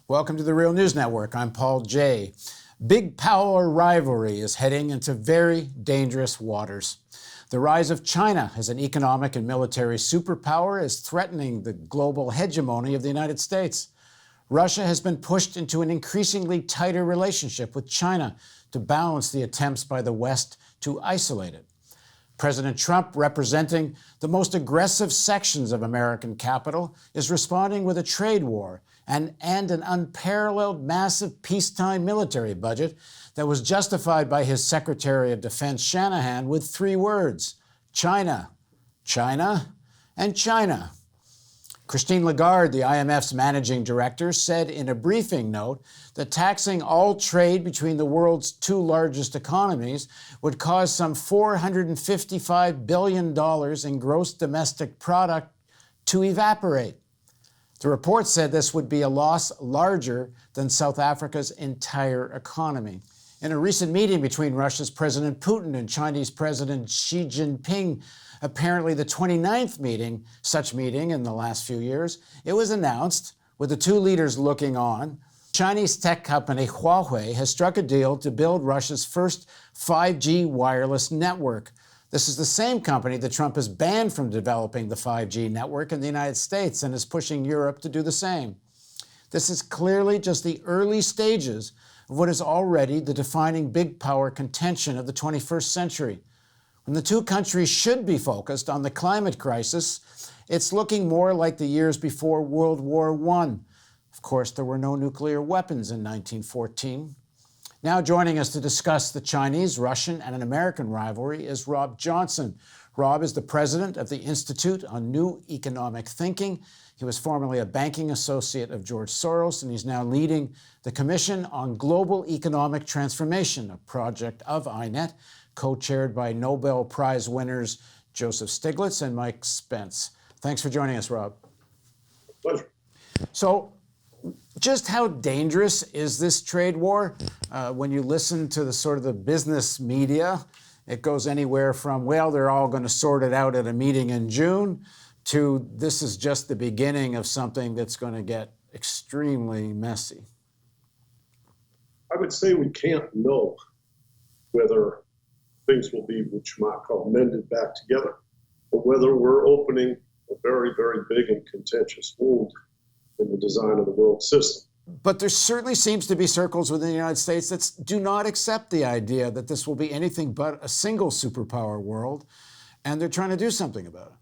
Welcome to the Real News Network. I'm Paul Jay. Big power rivalry is heading into very dangerous waters. The rise of China as an economic and military superpower is threatening the global hegemony of the United States. Russia has been pushed into an increasingly tighter relationship with China to balance the attempts by the West to isolate it. President Trump, representing the most aggressive sections of American capital, is responding with a trade war and an unparalleled massive peacetime military budget that was justified by his Secretary of Defense Shanahan with three words: China, China, and China. Christine Lagarde, the IMF's managing director, said in a briefing note that taxing all trade between the world's two largest economies would cause some $455 billion in gross domestic product to evaporate. The report said this would be a loss larger than South Africa's entire economy. In a recent meeting between Russia's President Putin and Chinese President Xi Jinping, apparently the 29th such meeting in the last few years, it was announced, with the two leaders looking on, Chinese tech company Huawei has struck a deal to build Russia's first 5G wireless network. This is the same company that Trump has banned from developing the 5G network in the United States and is pushing Europe to do the same. This is clearly just the early stages of what is already the defining big power contention of the 21st century. When the two countries should be focused on the climate crisis, it's looking more like the years before World War I. Of course, there were no nuclear weapons in 1914. Now joining us to discuss the Chinese, Russian, and an American rivalry is Rob Johnson. Rob is the president of the Institute on New Economic Thinking. He was formerly a banking associate of George Soros, and he's now leading the Commission on Global Economic Transformation, a project of INET, co-chaired by Nobel Prize winners Joseph Stiglitz and Mike Spence. Thanks for joining us, Rob. Pleasure. So, just how dangerous is this trade war? When you listen to the sort of the business media, it goes anywhere from, well, they're all going to sort it out at a meeting in June, to this is just the beginning of something that's going to get extremely messy. I would say we can't know whether things will be, what you might call, mended back together, or whether we're opening a very, very big and contentious wound in the design of the world system. But there certainly seems to be circles within the United States that do not accept the idea that this will be anything but a single superpower world, and they're trying to do something about it.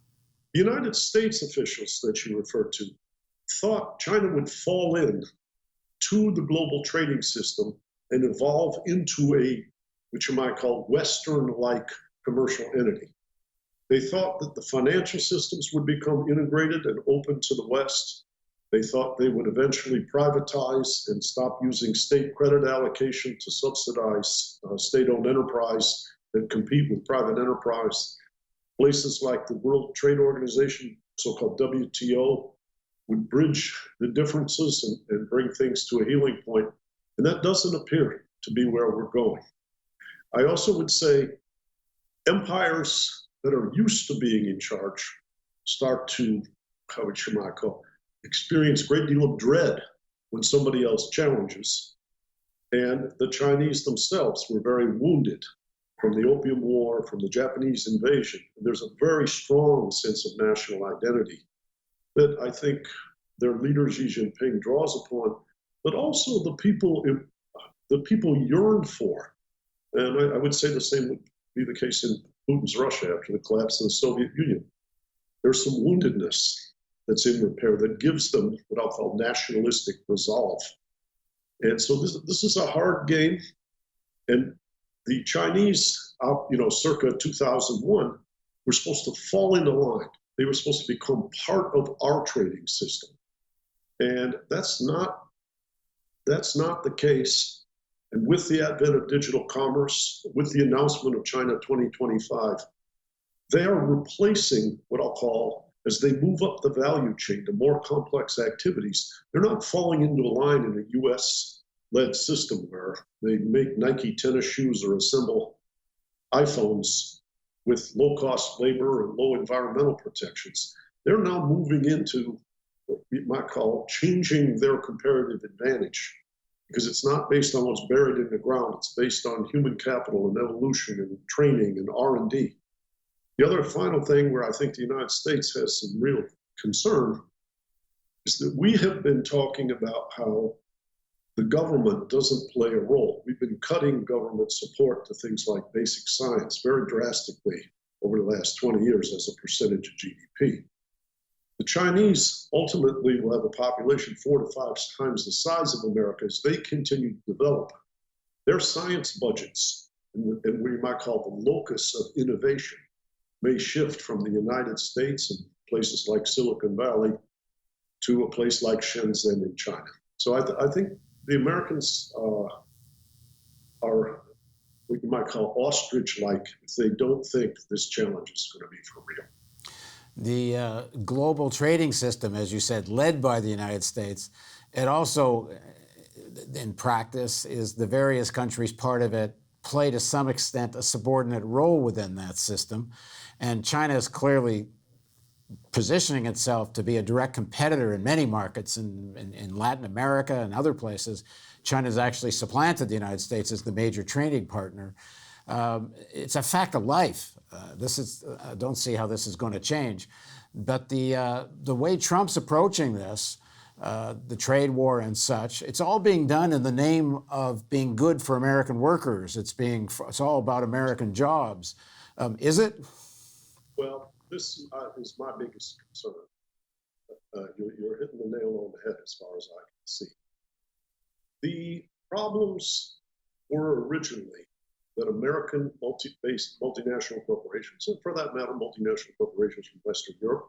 The United States officials that you referred to thought China would fall in to the global trading system and evolve into a, which you might call, Western-like commercial entity. They thought that the financial systems would become integrated and open to the West. They thought they would eventually privatize and stop using state credit allocation to subsidize state-owned enterprise that compete with private enterprise. Places like the World Trade Organization, so-called WTO, would bridge the differences and bring things to a healing point. And that doesn't appear to be where we're going. I also would say empires that are used to being in charge start to, how would you might call, experience a great deal of dread when somebody else challenges. And the Chinese themselves were very wounded from the Opium War, from the Japanese invasion. There's a very strong sense of national identity that I think their leader Xi Jinping draws upon, but also the people yearn for. And I would say the same would be the case in Putin's Russia after the collapse of the Soviet Union. There's some woundedness that's in repair that gives them what I'll call nationalistic resolve. And so this is a hard game. And the Chinese, circa 2001, were supposed to fall into line. They were supposed to become part of our trading system. And that's not the case. And with the advent of digital commerce, with the announcement of China 2025, they are replacing what I'll call, as they move up the value chain to more complex activities, they're not falling into a line in a US-led system where they make Nike tennis shoes or assemble iPhones with low-cost labor and low environmental protections. They're now moving into what we might call changing their comparative advantage, because it's not based on what's buried in the ground. It's based on human capital and evolution and training and R&D. The other final thing where I think the United States has some real concern is that we have been talking about how the government doesn't play a role. We've been cutting government support to things like basic science very drastically over the last 20 years as a percentage of GDP. The Chinese ultimately will have a population 4 to 5 times the size of America as they continue to develop. Their science budgets, and what you might call the locus of innovation, may shift from the United States and places like Silicon Valley to a place like Shenzhen in China. So I think the Americans are what you might call ostrich-like if they don't think this challenge is going to be for real. The global trading system, as you said, led by the United States, it also, in practice, is the various countries part of it play to some extent a subordinate role within that system. And China is clearly positioning itself to be a direct competitor in many markets in Latin America and other places. China's actually supplanted the United States as the major trading partner. It's a fact of life. I don't see how this is going to change. But the way Trump's approaching this, the trade war and such, it's all being done in the name of being good for American workers. It's all about American jobs. Is it? Well, this is my biggest concern. You're hitting the nail on the head as far as I can see. The problems were originally that American multi-based multinational corporations, and for that matter, multinational corporations from Western Europe,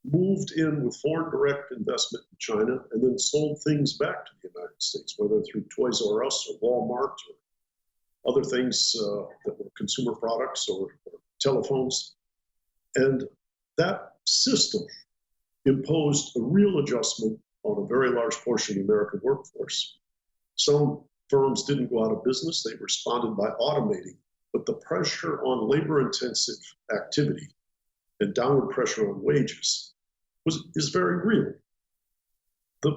moved in with foreign direct investment in China and then sold things back to the United States, whether through Toys R Us or Walmart or other things that were consumer products or telephones. And that system imposed a real adjustment on a very large portion of the American workforce. Some firms didn't go out of business. They responded by automating. But the pressure on labor-intensive activity and downward pressure on wages is very real.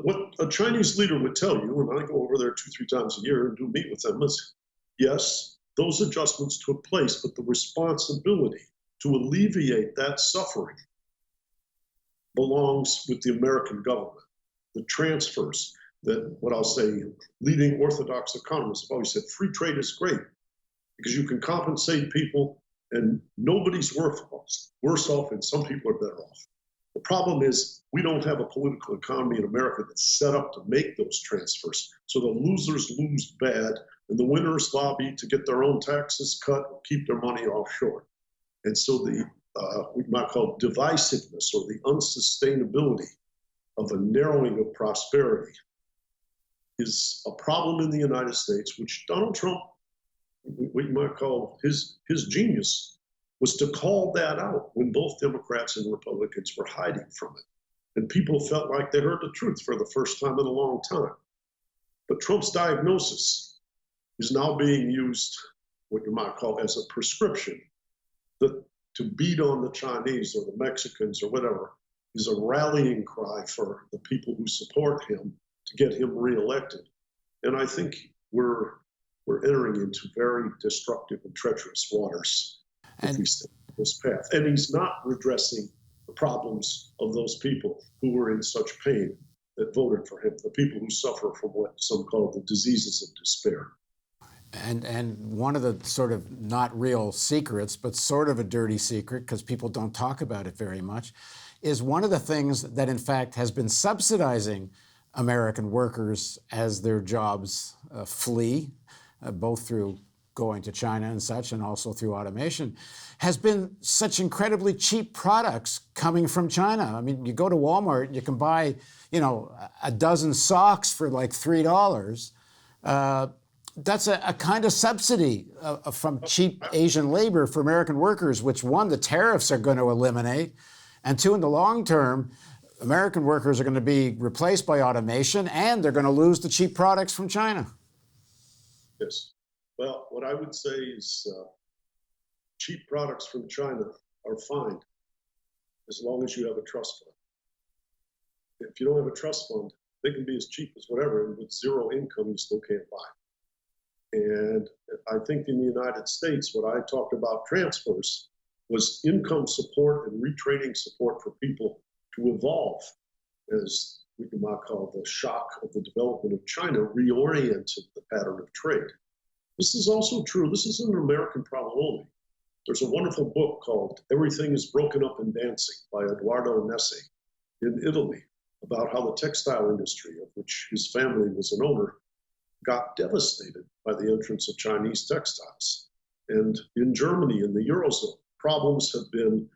What a Chinese leader would tell you, and I go over there 2-3 times a year and do meet with them, is yes, those adjustments took place, but the responsibility to alleviate that suffering belongs with the American government. The transfers that, what I'll say, leading orthodox economists have always said, free trade is great because you can compensate people and nobody's worse off and some people are better off. The problem is we don't have a political economy in America that's set up to make those transfers. So the losers lose bad and the winners lobby to get their own taxes cut or keep their money offshore. And so the we might call divisiveness or the unsustainability of a narrowing of prosperity is a problem in the United States, which Donald Trump, what you might call his genius, was to call that out when both Democrats and Republicans were hiding from it. And people felt like they heard the truth for the first time in a long time. But Trump's diagnosis is now being used, what you might call as a prescription, that to beat on the Chinese or the Mexicans or whatever is a rallying cry for the people who support him to get him reelected. And I think we're entering into very destructive and treacherous waters if we stay on this path. And he's not redressing the problems of those people who were in such pain that voted for him, the people who suffer from what some call the diseases of despair. And one of the sort of not real secrets, but sort of a dirty secret, because people don't talk about it very much, is one of the things that in fact has been subsidizing American workers as their jobs flee, both through going to China and such, and also through automation, has been such incredibly cheap products coming from China. I mean, you go to Walmart, you can buy, a dozen socks for like $3. That's a kind of subsidy from cheap Asian labor for American workers, which one, the tariffs are going to eliminate, and two, in the long term, American workers are going to be replaced by automation, and they're going to lose the cheap products from China. Yes. Well, what I would say is cheap products from China are fine as long as you have a trust fund. if you don't have a trust fund, they can be as cheap as whatever, and with zero income, you still can't buy. And I think in the United States, what I talked about transfers was income support and retraining support for people to evolve, as we might call the shock of the development of China reoriented the pattern of trade. This is also true. This isn't an American problem only. There's a wonderful book called Everything is Broken Up in Dancing by Edoardo Nesi in Italy about how the textile industry, of which his family was an owner, got devastated by the entrance of Chinese textiles. And in Germany, in the Eurozone, problems have been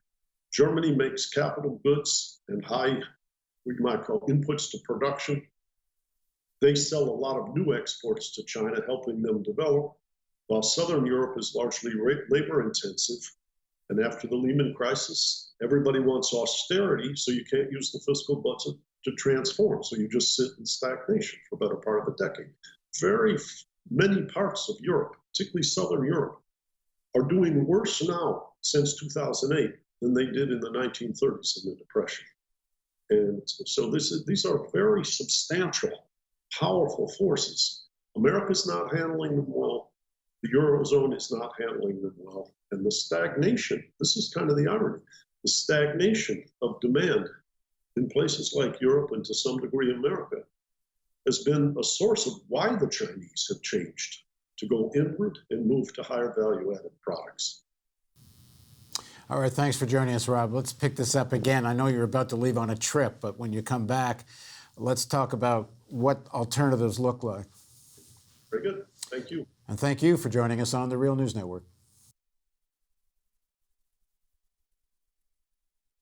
Germany makes capital goods and high, we might call inputs to production. They sell a lot of new exports to China, helping them develop, while Southern Europe is largely labor intensive. And after the Lehman crisis, everybody wants austerity, so you can't use the fiscal budget to transform. So you just sit in stagnation for a better part of a decade. Very many parts of Europe, particularly Southern Europe, are doing worse now since 2008 than they did in the 1930s in the Depression. And so these are very substantial, powerful forces. America's not handling them well. The Eurozone is not handling them well. And the stagnation, this is kind of the irony, the stagnation of demand in places like Europe and to some degree America has been a source of why the Chinese have changed to go inward and move to higher value-added products. All right, thanks for joining us, Rob. Let's pick this up again. I know you're about to leave on a trip, but when you come back, let's talk about what alternatives look like. Very good. Thank you. And thank you for joining us on the Real News Network.